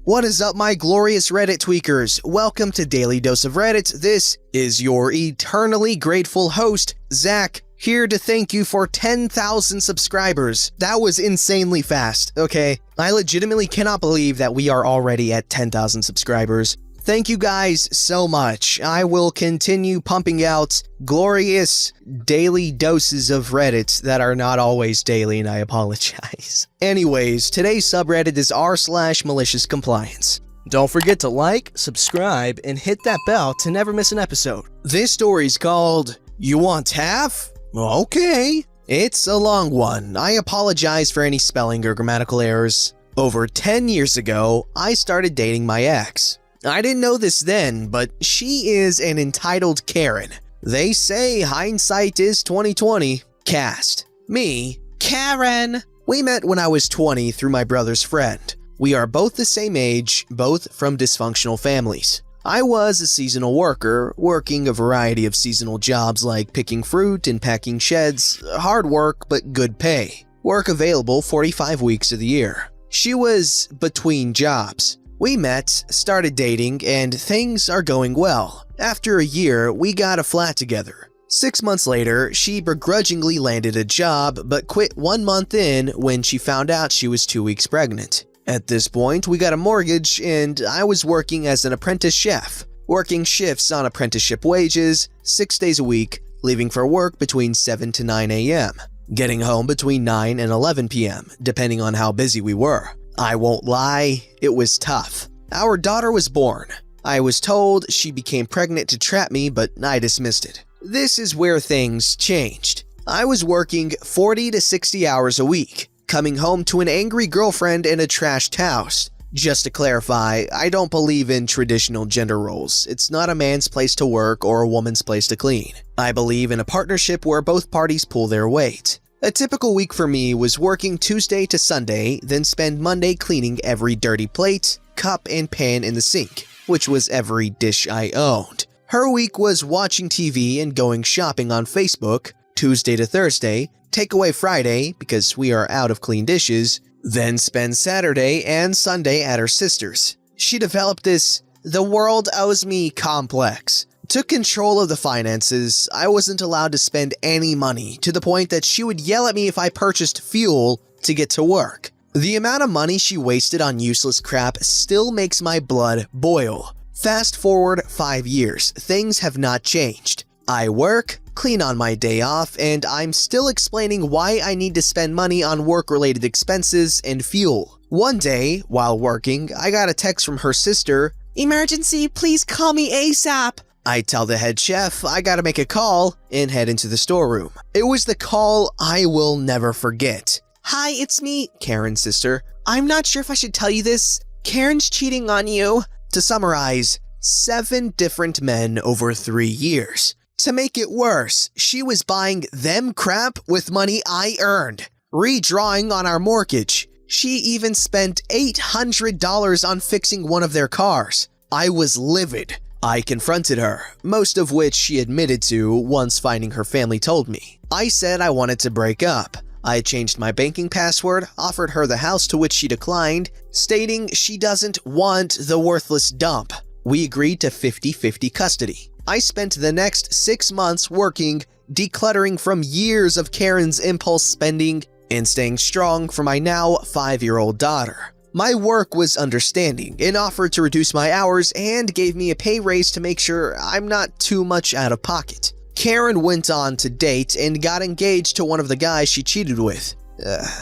What is up, my glorious Reddit tweakers? Welcome to Daily Dose of Reddit. This is your eternally grateful host, Zach, here to thank you for 10,000 subscribers. That was insanely fast, okay? I legitimately cannot believe that we are already at 10,000 subscribers. Thank you guys so much. I will continue pumping out glorious daily doses of Reddit that are not always daily, and I apologize. Anyways, today's subreddit is r/MaliciousCompliance. Don't forget to like, subscribe, and hit that bell to never miss an episode. This story's called, You Want Half? Okay. It's a long one. I apologize for any spelling or grammatical errors. Over 10 years ago, I started dating my ex. I didn't know this then, but she is an entitled Karen. They say hindsight is 20/20. Cast. Me, Karen. We met when I was 20 through my brother's friend. We are both the same age, both from dysfunctional families. I was a seasonal worker, working a variety of seasonal jobs like picking fruit and packing sheds. Hard work, but good pay. Work available 45 weeks of the year. She was between jobs. We met, started dating, and things are going well. After a year, we got a flat together. 6 months later, she begrudgingly landed a job, but quit 1 month in when she found out she was 2 weeks pregnant. At this point, we got a mortgage, and I was working as an apprentice chef, working shifts on apprenticeship wages, 6 days a week, leaving for work between 7 to 9 a.m., getting home between 9 and 11 p.m., depending on how busy we were. I won't lie, it was tough. Our daughter was born. I was told she became pregnant to trap me, but I dismissed it. This is where things changed. I was working 40 to 60 hours a week, coming home to an angry girlfriend and a trashed house. Just to clarify, I don't believe in traditional gender roles. It's not a man's place to work or a woman's place to clean. I believe in a partnership where both parties pull their weight. A typical week for me was working Tuesday to Sunday, then spend Monday cleaning every dirty plate, cup, and pan in the sink, which was every dish I owned. Her week was watching TV and going shopping on Facebook, Tuesday to Thursday, takeaway Friday because we are out of clean dishes, then spend Saturday and Sunday at her sister's. She developed this "the world owes me" complex. Took control of the finances. I wasn't allowed to spend any money, to the point that she would yell at me if I purchased fuel to get to work. The amount of money she wasted on useless crap still makes my blood boil. Fast forward 5 years, things have not changed. I work, clean on my day off, and I'm still explaining why I need to spend money on work-related expenses and fuel. One day, while working, I got a text from her sister, "Emergency, please call me ASAP." I tell the head chef I gotta make a call and head into the storeroom. It was the call I will never forget. "Hi, it's me, Karen's sister. I'm not sure if I should tell you this. Karen's cheating on you." To summarize, 7 different men over 3 years. To make it worse, she was buying them crap with money I earned, redrawing on our mortgage. She even spent $800 on fixing one of their cars. I was livid. I confronted her, most of which she admitted to once finding her family told me. I said I wanted to break up. I changed my banking password, offered her the house, to which she declined, stating she doesn't want the worthless dump. We agreed to 50-50 custody. I spent the next 6 months working, decluttering from years of Karen's impulse spending, and staying strong for my now 5-year-old daughter. My work was understanding and offered to reduce my hours and gave me a pay raise to make sure I'm not too much out of pocket. Karen went on to date and got engaged to one of the guys she cheated with.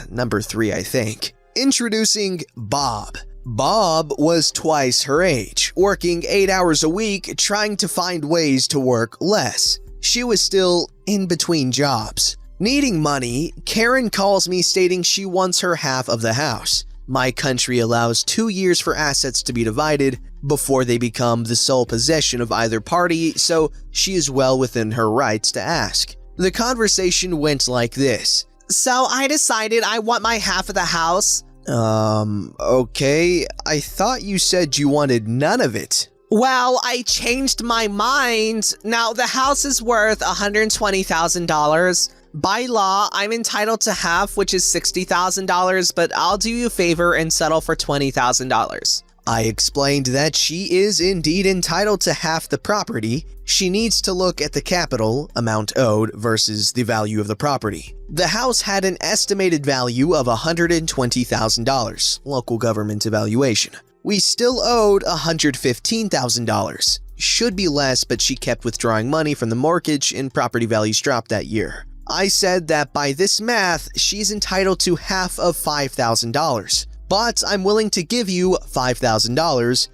Number 3, I think. Introducing Bob. Bob was twice her age, working 8 hours a week, trying to find ways to work less. She was still in between jobs. Needing money, Karen calls me stating she wants her half of the house. My country allows 2 years for assets to be divided before they become the sole possession of either party, so she is well within her rights to ask. The conversation went like this. "So I decided I want my half of the house." Okay, I thought you said you wanted none of it." "Well, I changed my mind. Now the house is worth $120,000. By law, I'm entitled to half, which is $60,000, but I'll do you a favor and settle for $20,000. I explained that she is indeed entitled to half the property. She needs to look at the capital amount owed versus the value of the property. The house had an estimated value of $120,000, local government evaluation. We still owed $115,000. Should be less, but she kept withdrawing money from the mortgage and property values dropped that year. I said that by this math, she's entitled to half of $5,000. But I'm willing to give you $5,000,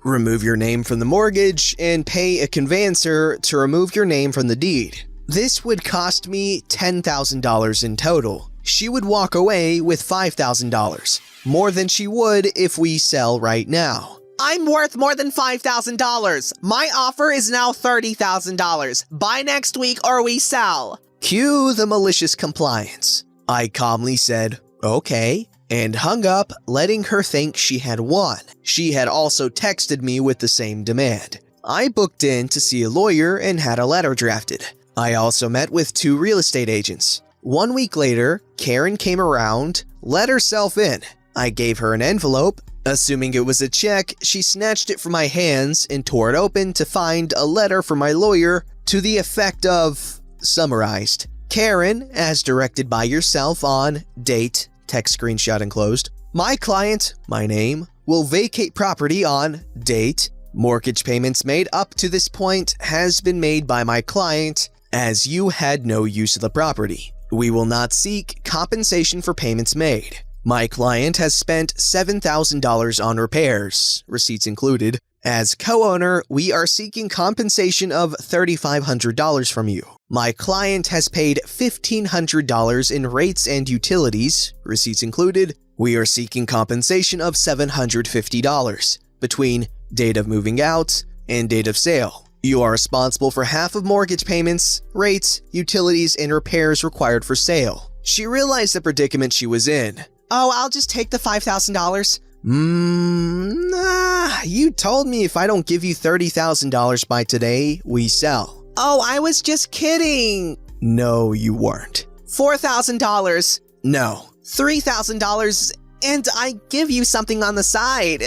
remove your name from the mortgage, and pay a conveyancer to remove your name from the deed. This would cost me $10,000 in total. She would walk away with $5,000, more than she would if we sell right now. I'm worth more than $5,000. My offer is now $30,000. Buy next week or we sell. Cue the malicious compliance. I calmly said, okay, and hung up, letting her think she had won. She had also texted me with the same demand. I booked in to see a lawyer and had a letter drafted. I also met with 2 real estate agents. 1 week later, Karen came around, let herself in. I gave her an envelope. Assuming it was a check, she snatched it from my hands and tore it open to find a letter from my lawyer to the effect of, summarized, Karen, as directed by yourself on date, text screenshot enclosed. My client, my name, will vacate property on date. Mortgage payments made up to this point has been made by my client as you had no use of the property. We will not seek compensation for payments made. My client has spent $7,000 on repairs, receipts included. As co-owner, we are seeking compensation of $3,500 from you. My client has paid $1,500 in rates and utilities, receipts included. We are seeking compensation of $750 between date of moving out and date of sale. You are responsible for half of mortgage payments, rates, utilities, and repairs required for sale. She realized the predicament she was in. Oh, I'll just take the $5,000. Nah, you told me if I don't give you $30,000 by today, we sell. Oh, I was just kidding. No, you weren't. $4,000. No. $3,000, and I give you something on the side.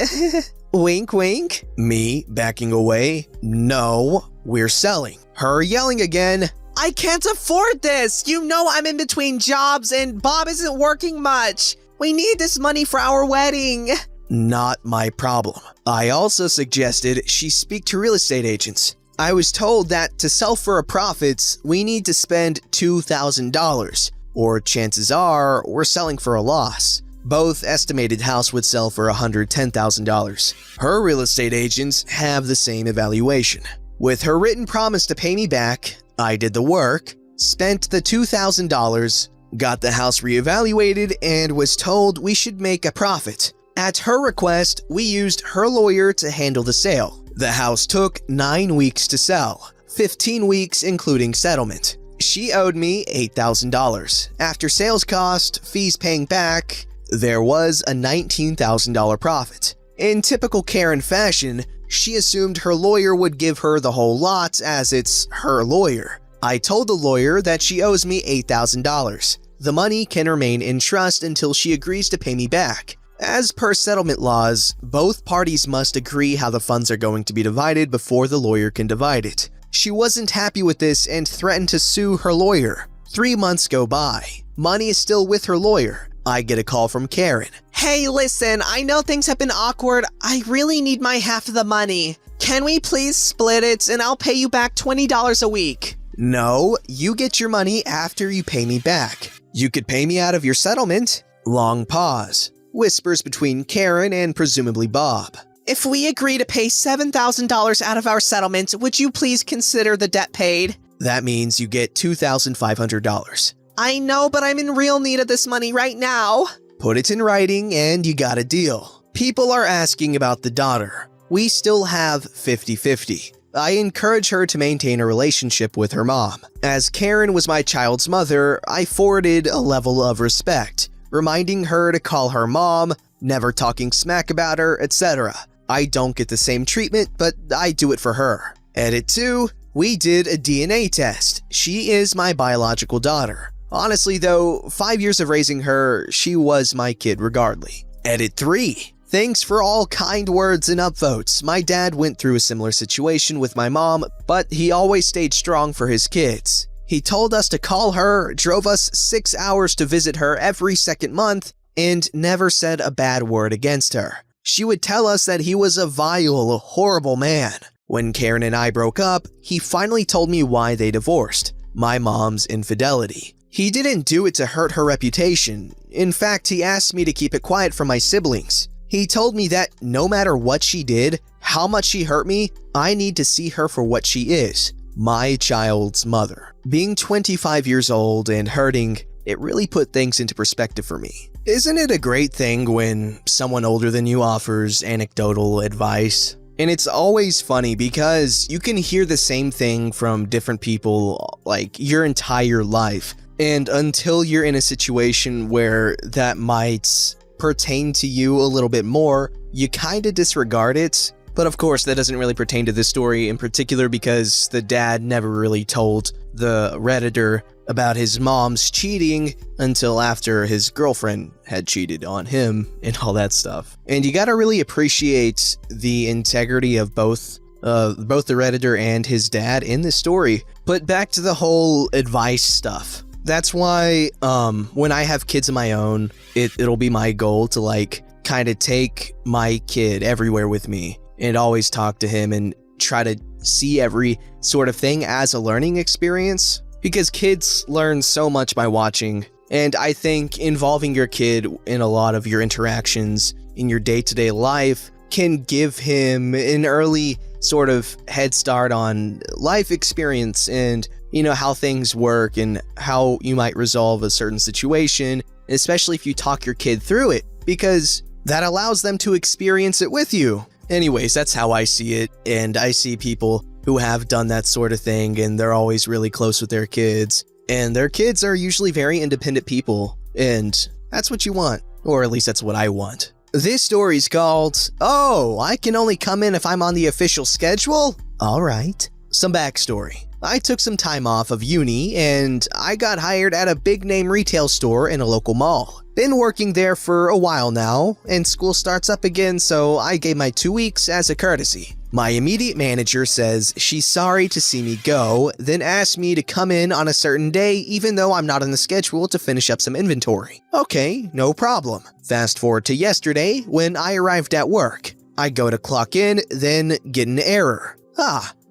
Wink, wink. Me backing away. No, we're selling. Her yelling again. I can't afford this. You know I'm in between jobs and Bob isn't working much. We need this money for our wedding. Not my problem. I also suggested she speak to real estate agents. I was told that to sell for a profit, we need to spend $2,000, or chances are we're selling for a loss. Both estimated house would sell for $110,000. Her real estate agents have the same evaluation. With her written promise to pay me back, I did the work, spent the $2,000, got the house reevaluated, and was told we should make a profit. At her request, we used her lawyer to handle the sale. The house took 9 weeks to sell, 15 weeks including settlement. She owed me $8,000. After sales cost, fees paying back, there was a $19,000 profit. In typical Karen fashion, she assumed her lawyer would give her the whole lot as it's her lawyer. I told the lawyer that she owes me $8,000. The money can remain in trust until she agrees to pay me back. As per settlement laws, both parties must agree how the funds are going to be divided before the lawyer can divide it. She wasn't happy with this and threatened to sue her lawyer. 3 months go by. Money is still with her lawyer. I get a call from Karen. Hey, listen, I know things have been awkward. I really need my half of the money. Can we please split it and I'll pay you back $20 a week? No, you get your money after you pay me back. You could pay me out of your settlement. Long pause. Whispers between Karen and presumably Bob. If we agree to pay $7,000 out of our settlement, would you please consider the debt paid? That means you get $2,500. I know, but I'm in real need of this money right now. Put it in writing and you got a deal. People are asking about the daughter. We still have 50-50. I encourage her to maintain a relationship with her mom. As Karen was my child's mother, I forwarded a level of respect, reminding her to call her mom, never talking smack about her, etc. I don't get the same treatment, but I do it for her. Edit 2. We did a DNA test. She is my biological daughter. Honestly though, 5 years of raising her, she was my kid regardless. Edit 3. Thanks for all kind words and upvotes. My dad went through a similar situation with my mom, but he always stayed strong for his kids. He told us to call her, drove us 6 hours to visit her every second month, and never said a bad word against her. She would tell us that he was a vile, horrible man. When Karen and I broke up, he finally told me why they divorced: my mom's infidelity. He didn't do it to hurt her reputation. In fact, he asked me to keep it quiet from my siblings. He told me that no matter what she did, how much she hurt me, I need to see her for what she is: my child's mother. Being 25 years old and hurting, it really put things into perspective for me. Isn't it a great thing when someone older than you offers anecdotal advice? And it's always funny because you can hear the same thing from different people like your entire life. And until you're in a situation where that might pertain to you a little bit more, you kind of disregard it. But of course, that doesn't really pertain to this story in particular because the dad never really told the Redditor about his mom's cheating until after his girlfriend had cheated on him and all that stuff. And you gotta really appreciate the integrity of both the Redditor and his dad in this story. But back to the whole advice stuff. That's why when I have kids of my own, it'll be my goal to like kind of take my kid everywhere with me and always talk to him and try to see every sort of thing as a learning experience, because kids learn so much by watching. And I think involving your kid in a lot of your interactions in your day-to-day life can give him an early sort of head start on life experience and, you know, how things work and how you might resolve a certain situation, especially if you talk your kid through it, because that allows them to experience it with you. Anyways, that's how I see it, and I see people who have done that sort of thing and they're always really close with their kids, and their kids are usually very independent people, and that's what you want, or at least that's what I want. This story's called, "Oh, I can only come in if I'm on the official schedule?" Alright. Some backstory. I took some time off of uni and I got hired at a big name retail store in a local mall. Been working there for a while now, and school starts up again, so I gave my 2 weeks as a courtesy. My immediate manager says she's sorry to see me go, then asked me to come in on a certain day even though I'm not on the schedule to finish up some inventory. Okay, no problem. Fast forward to yesterday when I arrived at work. I go to clock in, then get an error.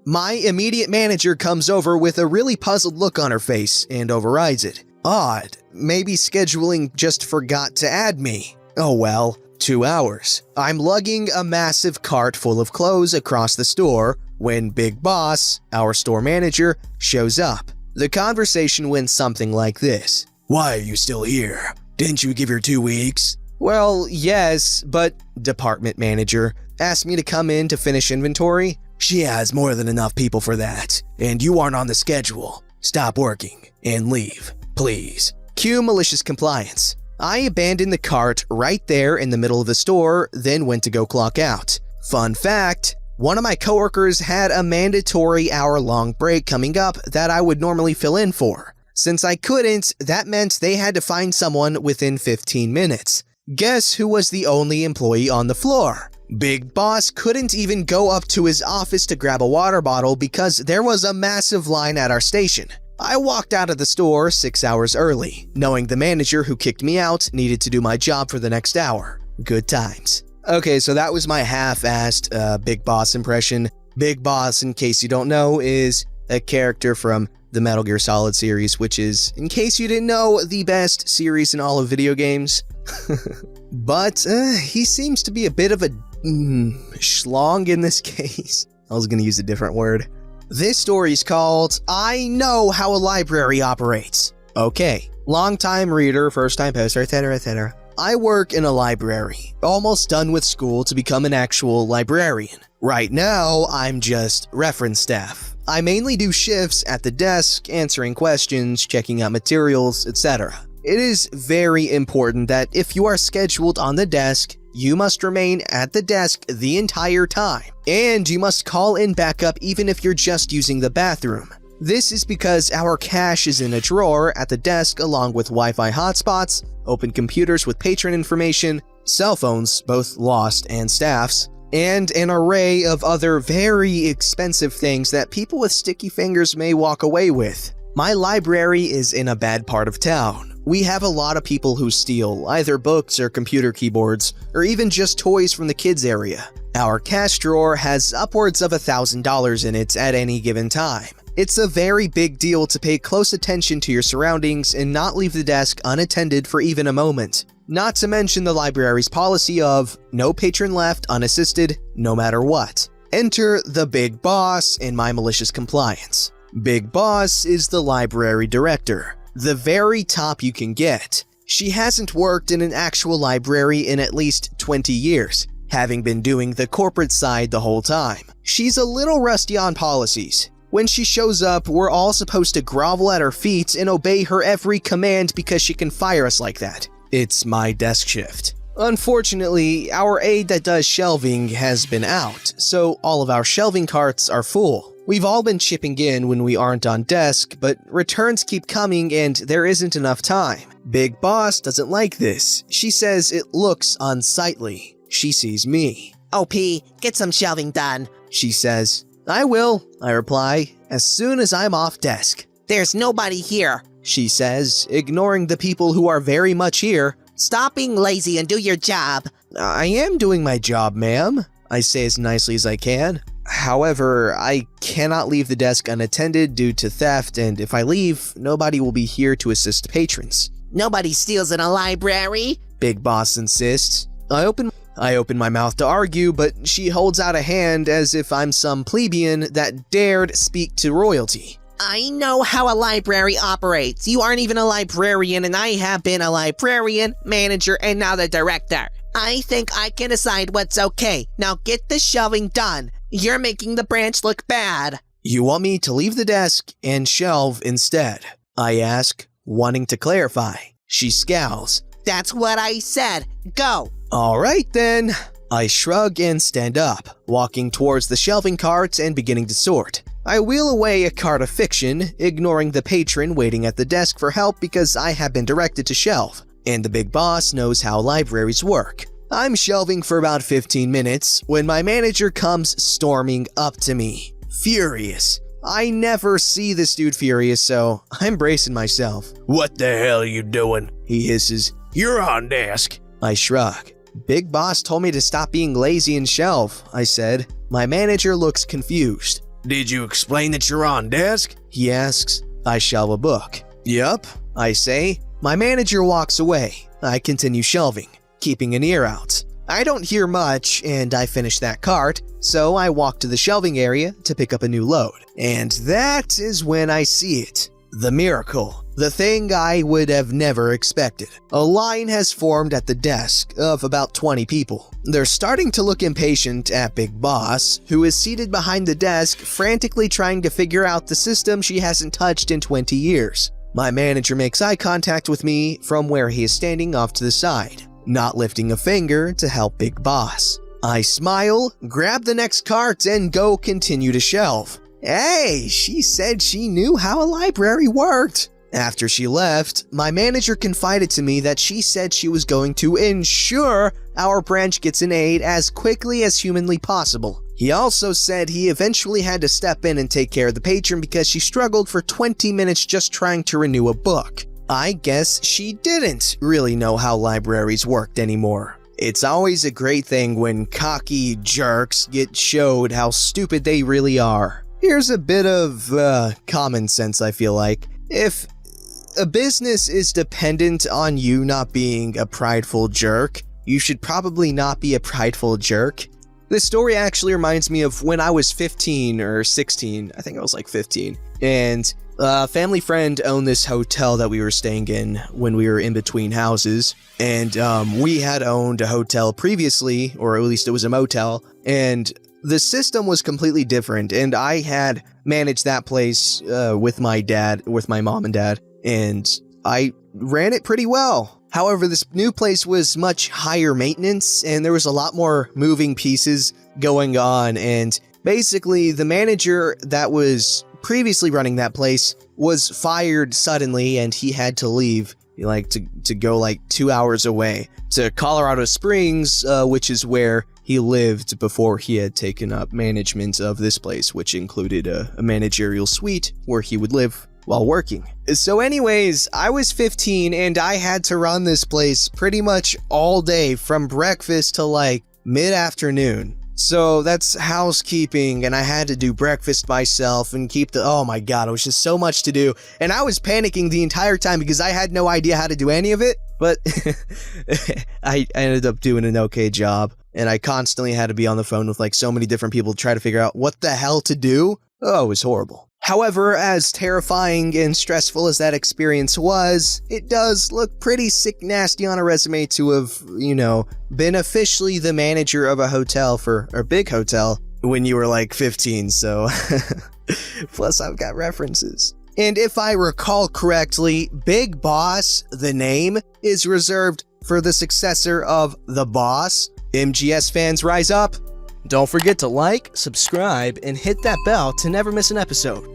My immediate manager comes over with a really puzzled look on her face and overrides it. Odd. Maybe scheduling just forgot to add me. Oh well. 2 hours. I'm lugging a massive cart full of clothes across the store when Big Boss, our store manager, shows up. The conversation went something like this. "Why are you still here? Didn't you give your 2 weeks?" "Well, yes, but," department manager asked me to come in to finish inventory. "She has more than enough people for that, and you aren't on the schedule. Stop working and leave, please." Cue malicious compliance. I abandoned the cart right there in the middle of the store, then went to go clock out. Fun fact, one of my coworkers had a mandatory hour-long break coming up that I would normally fill in for. Since I couldn't, that meant they had to find someone within 15 minutes. Guess who was the only employee on the floor? Big Boss couldn't even go up to his office to grab a water bottle because there was a massive line at our station. I walked out of the store 6 hours early, knowing the manager who kicked me out needed to do my job for the next hour. Good times. Okay, so that was my half-assed Big Boss impression. Big Boss, in case you don't know, is a character from the Metal Gear Solid series, which is, in case you didn't know, the best series in all of video games. But he seems to be a bit of a schlong in this case. I was gonna use a different word. This story's called, "I Know How a Library Operates." Okay, long-time reader, first-time poster, etc, etc. I work in a library, almost done with school to become an actual librarian. Right now, I'm just reference staff. I mainly do shifts at the desk, answering questions, checking out materials, etc. It is very important that if you are scheduled on the desk, you must remain at the desk the entire time, and you must call in backup even if you're just using the bathroom. This is because our cash is in a drawer at the desk along with Wi-Fi hotspots, open computers with patron information, cell phones, both lost and staffs, and an array of other very expensive things that people with sticky fingers may walk away with. My library is in a bad part of town. We have a lot of people who steal either books or computer keyboards, or even just toys from the kids area. Our cash drawer has upwards of $1,000 in it at any given time. It's a very big deal to pay close attention to your surroundings and not leave the desk unattended for even a moment. Not to mention the library's policy of no patron left unassisted, no matter what. Enter the Big Boss in my Malicious Compliance. Big Boss is the library director, the very top you can get. She hasn't worked in an actual library in at least 20 years, having been doing the corporate side the whole time. She's a little rusty on policies. When she shows up, we're all supposed to grovel at her feet and obey her every command because she can fire us like that. It's my desk shift. Unfortunately, our aide that does shelving has been out, so all of our shelving carts are full. We've all been chipping in when we aren't on desk, but returns keep coming and there isn't enough time. Big Boss doesn't like this. She says it looks unsightly. She sees me. OP, get some shelving done. She says, I will, I reply, as soon as I'm off desk. There's nobody here. She says, ignoring the people who are very much here. Stop being lazy and do your job. I am doing my job, ma'am, I say as nicely as I can. However, I cannot leave the desk unattended due to theft, and if I leave, nobody will be here to assist patrons. Nobody steals in a library, Big Boss insists. I open my mouth to argue, but she holds out a hand as if I'm some plebeian that dared speak to royalty. I know how a library operates. You aren't even a librarian, and I have been a librarian, manager, and now the director. I think I can decide what's okay. Now get the shelving done. You're making the branch look bad. You want me to leave the desk and shelve instead? I ask, wanting to clarify. She scowls. That's what I said. Go. All right then. I shrug and stand up, walking towards the shelving carts and beginning to sort. I wheel away a cart of fiction, ignoring the patron waiting at the desk for help because I have been directed to shelve, and the Big Boss knows how libraries work. I'm shelving for about 15 minutes when my manager comes storming up to me, furious. I never see this dude furious, so I'm bracing myself. What the hell are you doing? He hisses. You're on desk. I shrug. Big Boss told me to stop being lazy and shelve, I said. My manager looks confused. Did you explain that you're on desk? He asks. I shelve a book. Yup, I say. My manager walks away. I continue shelving, keeping an ear out. I don't hear much, and I finish that cart, so I walk to the shelving area to pick up a new load. And that is when I see it. The miracle. The thing I would have never expected. A line has formed at the desk of about 20 people. They're starting to look impatient at Big Boss, who is seated behind the desk frantically trying to figure out the system she hasn't touched in 20 years. My manager makes eye contact with me from where he is standing off to the side, not lifting a finger to help Big Boss. I smile, grab the next cart, and go continue to shelve. Hey, she said she knew how a library worked. After she left, my manager confided to me that she said she was going to ensure our branch gets an aide as quickly as humanly possible. He also said he eventually had to step in and take care of the patron because she struggled for 20 minutes just trying to renew a book. I guess she didn't really know how libraries worked anymore. It's always a great thing when cocky jerks get showed how stupid they really are. Here's a bit of common sense, I feel like. If a business is dependent on you not being a prideful jerk, you should probably not be a prideful jerk. This story actually reminds me of when I was 15 or 16. I think I was like 15. And a family friend owned this hotel that we were staying in when we were in between houses. And we had owned a hotel previously, or at least it was a motel. And the system was completely different, and I had managed that place with my mom and dad, and I ran it pretty well. However, this new place was much higher maintenance, and there was a lot more moving pieces going on, and basically the manager that was previously running that place was fired suddenly, and he had to leave. like to go like 2 hours away to Colorado Springs, which is where he lived before he had taken up management of this place, which included a managerial suite where he would live while working. So anyways, I was 15 and I had to run this place pretty much all day from breakfast to like mid-afternoon. So that's housekeeping, and I had to do breakfast myself and keep oh my god, it was just so much to do. And I was panicking the entire time because I had no idea how to do any of it, but I ended up doing an okay job. And I constantly had to be on the phone with like so many different people to try to figure out what the hell to do. Oh, it was horrible. However, as terrifying and stressful as that experience was, it does look pretty sick nasty on a resume to have, been officially the manager of a hotel for a big hotel when you were like 15, so plus I've got references. And if I recall correctly, Big Boss, the name, is reserved for the successor of The Boss. MGS fans, rise up! Don't forget to like, subscribe, and hit that bell to never miss an episode.